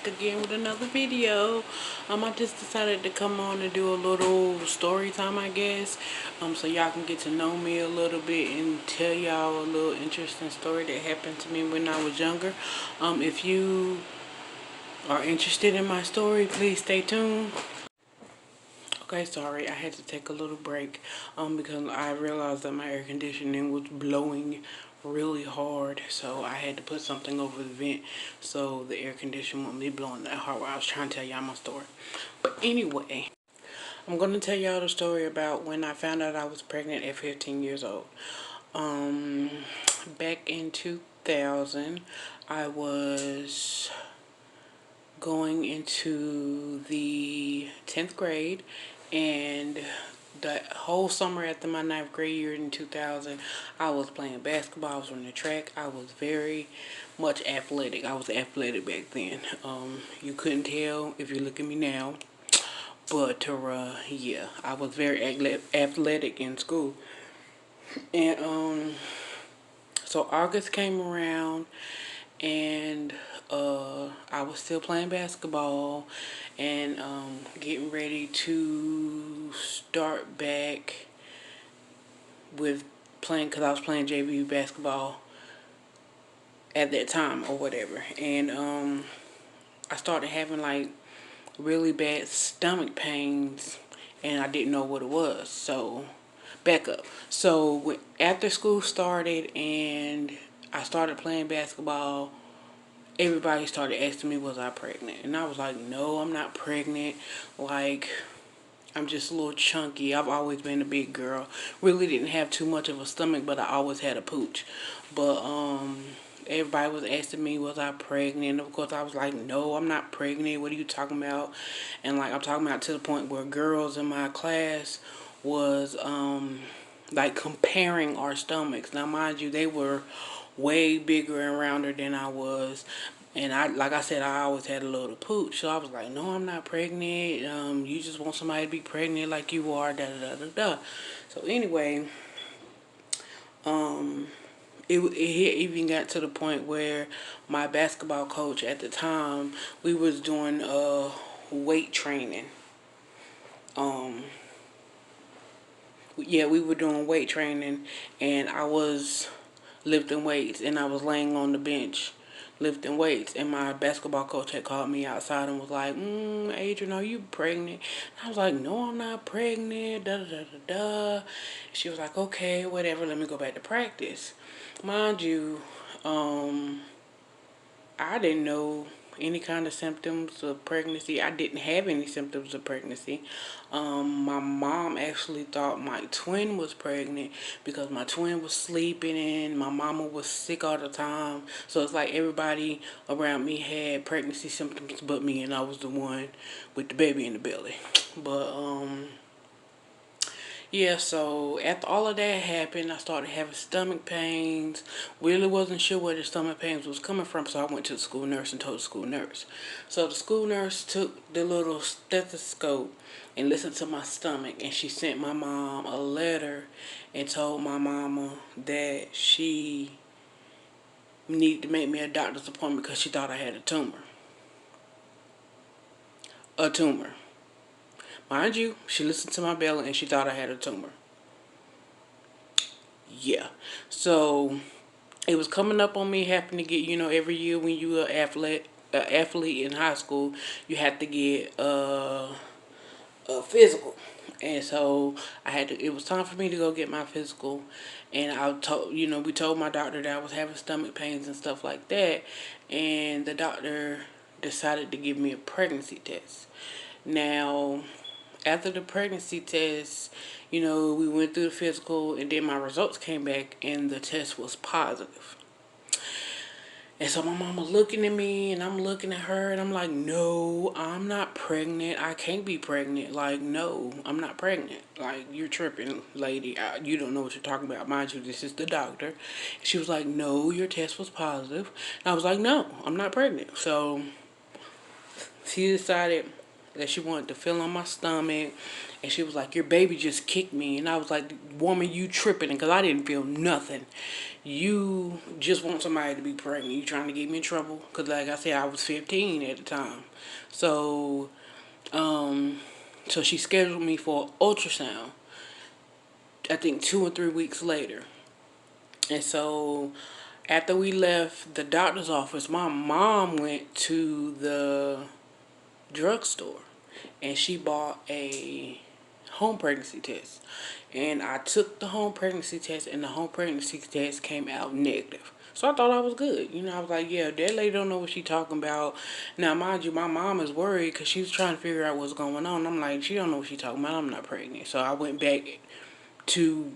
back again with another video. I just decided to come on and do a little story time, I guess, so y'all can get to know me a little bit and tell y'all a little interesting story that happened to me when I was younger. If you are interested in my story, please stay tuned. Okay, sorry, I had to take a little break because I realized that my air conditioning was blowing really hard, so I had to put something over the vent so the air conditioning wouldn't be blowing that hard while I was trying to tell y'all my story. But anyway, I'm going to tell y'all the story about when I found out I was pregnant at 15 years old. Back in 2000, I was going into the 10th grade, and the whole summer after my 9th grade year in 2000, I was playing basketball. I was on the track. I was very much athletic. I was athletic back then. You couldn't tell if you look at me now, but yeah, I was very athletic in school. And so August came around, and I was still playing basketball and getting ready to start back with playing, because I was playing JV basketball at that time or whatever. And I started having like really bad stomach pains, and I didn't know what it was. So back up. So after school started and I started playing basketball, everybody started asking me, was I pregnant? And I was like, no, I'm not pregnant. Like, I'm just a little chunky. I've always been a big girl. Really didn't have too much of a stomach, but I always had a pooch. But everybody was asking me, was I pregnant? Of course, I was like, no, I'm not pregnant. What are you talking about? And like, I'm talking about to the point where girls in my class was like comparing our stomachs. Now, mind you, they were way bigger and rounder than I was. And like I said, I always had a little pooch. So I was like, no, I'm not pregnant. You just want somebody to be pregnant like you are, da da da da da. So anyway, it even got to the point where my basketball coach at the time, we was doing weight training. Yeah, we were doing weight training, and I was lifting weights, and I was laying on the bench lifting weights, and my basketball coach had called me outside and was like, Adrian, are you pregnant? And I was like, no, I'm not pregnant, da da da da da. She was like, okay, whatever, let me go back to practice. Mind you, I didn't know any kind of symptoms of pregnancy. I didn't have any symptoms of pregnancy. My mom actually thought my twin was pregnant because my twin was sleeping and my mama was sick all the time. So it's like everybody around me had pregnancy symptoms but me, and I was the one with the baby in the belly. But yeah, so after all of that happened, I started having stomach pains. Really wasn't sure where the stomach pains was coming from, so I went to the school nurse and told the school nurse. So the school nurse took the little stethoscope and listened to my stomach, and she sent my mom a letter and told my mama that she needed to make me a doctor's appointment because she thought I had a tumor. A tumor. Mind you, she listened to my belly and she thought I had a tumor. Yeah. So it was coming up on me having to get, every year when you were athlete in high school, you had to get a physical. And so it was time for me to go get my physical. And we told my doctor that I was having stomach pains and stuff like that. And the doctor decided to give me a pregnancy test. Now, after the pregnancy test, we went through the physical, and then my results came back and the test was positive. And so my mama looking at me and I'm looking at her and I'm like, no, I'm not pregnant. I can't be pregnant. Like, no, I'm not pregnant. Like, you're tripping, lady. You don't know what you're talking about. Mind you, this is the doctor. And she was like, no, your test was positive. And I was like, no, I'm not pregnant. So she decided that she wanted to feel on my stomach. And she was like, your baby just kicked me. And I was like, woman, you tripping. Because I didn't feel nothing. You just want somebody to be pregnant. You trying to get me in trouble. Because like I said, I was 15 at the time. So, so she scheduled me for ultrasound. I think 2 or 3 weeks later. And so after we left the doctor's office, my mom went to the drugstore and she bought a home pregnancy test. And I took the home pregnancy test and the home pregnancy test came out negative. So I thought I was good. You know, I was like, yeah, that lady don't know what she talking about. Now, mind you, my mom is worried because she was trying to figure out what's going on. I'm like, she don't know what she talking about. I'm not pregnant. So I went back to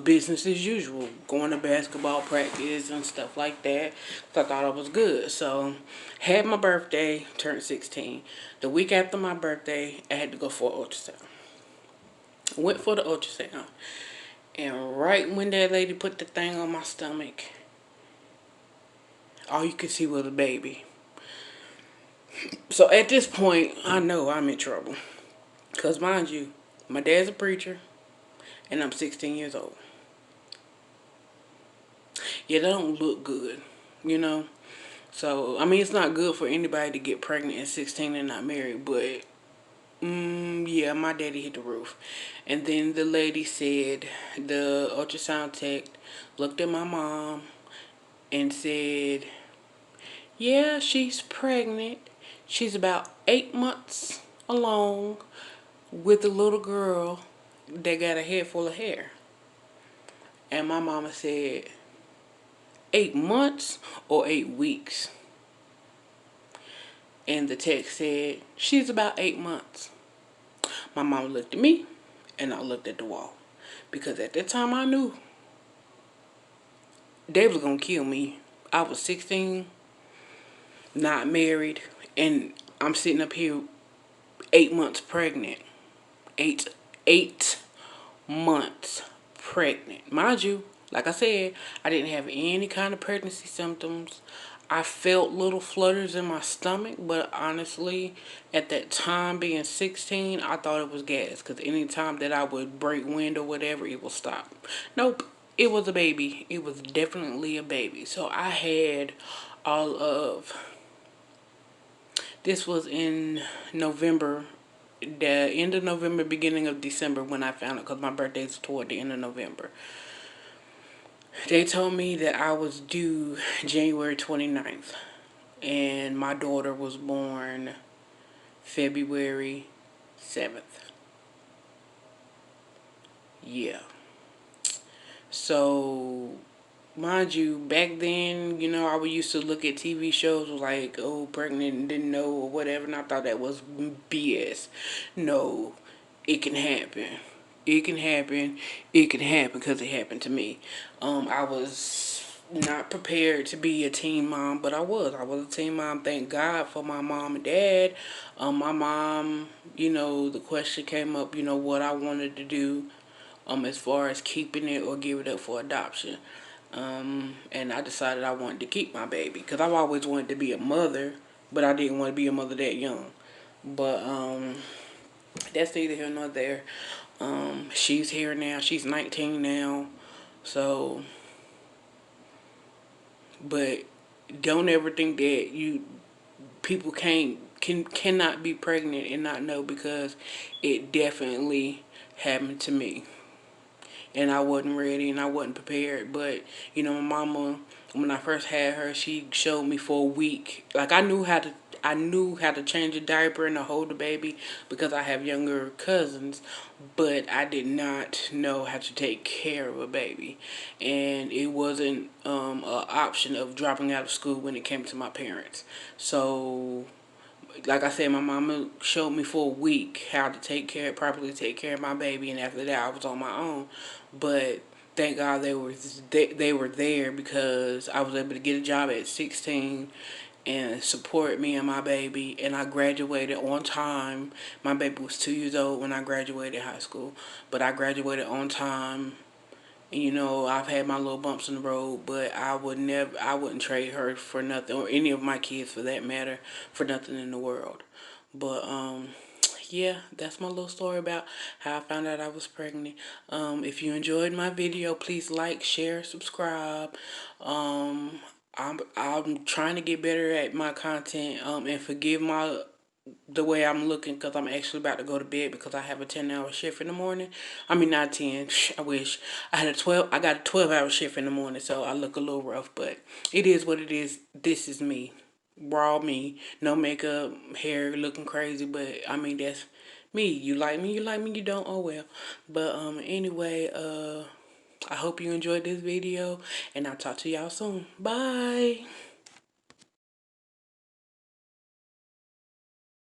business as usual, going to basketball practice and stuff like that. So I thought I was good. So had my birthday, turned 16. The week after my birthday, I had to go for an ultrasound. Went for the ultrasound. And right when that lady put the thing on my stomach, all you could see was a baby. So at this point, I know I'm in trouble. Because mind you, my dad's a preacher and I'm 16 years old. Yeah, that don't look good, you know. So, I mean, it's not good for anybody to get pregnant at 16 and not married, but, yeah, my daddy hit the roof. And then the lady said, the ultrasound tech looked at my mom and said, yeah, she's pregnant. She's about 8 months along with a little girl that got a head full of hair. And my mama said, 8 months or 8 weeks? And the text said, she's about 8 months. My mama looked at me and I looked at the wall. Because at that time I knew they was going to kill me. I was 16, not married, and I'm sitting up here 8 months pregnant. Eight months pregnant. Mind you, like I said, I didn't have any kind of pregnancy symptoms. I felt little flutters in my stomach, but honestly, at that time, being 16, I thought it was gas. Because any time that I would break wind or whatever, it would stop. Nope, it was a baby. It was definitely a baby. So I had all of... This was in November, the end of November, beginning of December when I found it, because my birthday's toward the end of November. They told me that I was due January 29th, and my daughter was born February 7th. Yeah. So, mind you, back then, you know, I would used to look at TV shows like, oh, pregnant and didn't know or whatever, and I thought that was BS. No, it can happen. It can happen. It can happen because it happened to me. I was not prepared to be a teen mom, but I was. I was a teen mom. Thank God for my mom and dad. My mom, you know, the question came up, you know, what I wanted to do as far as keeping it or give it up for adoption. And I decided I wanted to keep my baby because I've always wanted to be a mother, but I didn't want to be a mother that young. But that's neither here nor there. She's here now. She's 19 now. So, but don't ever think that people cannot be pregnant and not know, because it definitely happened to me. And I wasn't ready and I wasn't prepared. But, you know, my mama, when I first had her, she showed me for a week. Like, I knew how to change a diaper and to hold the baby because I have younger cousins, but I did not know how to take care of a baby. And it wasn't an option of dropping out of school when it came to my parents. So, like I said, my mama showed me for a week how to properly take care of my baby, and after that, I was on my own. But thank God they were there, because I was able to get a job at 16 and support me and my baby, and I graduated on time. My baby was 2 years old when I graduated high school, but I graduated on time. And, you know, I've had my little bumps in the road, but I wouldn't trade her for nothing, or any of my kids for that matter, for nothing in the world. But yeah, that's my little story about how I found out I was pregnant. If you enjoyed my video, please like, share, subscribe. Um, I'm trying to get better at my content. And forgive the way I'm looking, because I'm actually about to go to bed because I have a 10-hour shift in the morning. I mean, not 10. I wish I had a 12. I got a 12-hour shift in the morning, so I look a little rough. But it is what it is. This is me, raw me, no makeup, hair looking crazy. But I mean, that's me. You like me, you like me. You don't. Oh well. But anyway, I hope you enjoyed this video, and I'll talk to y'all soon. Bye.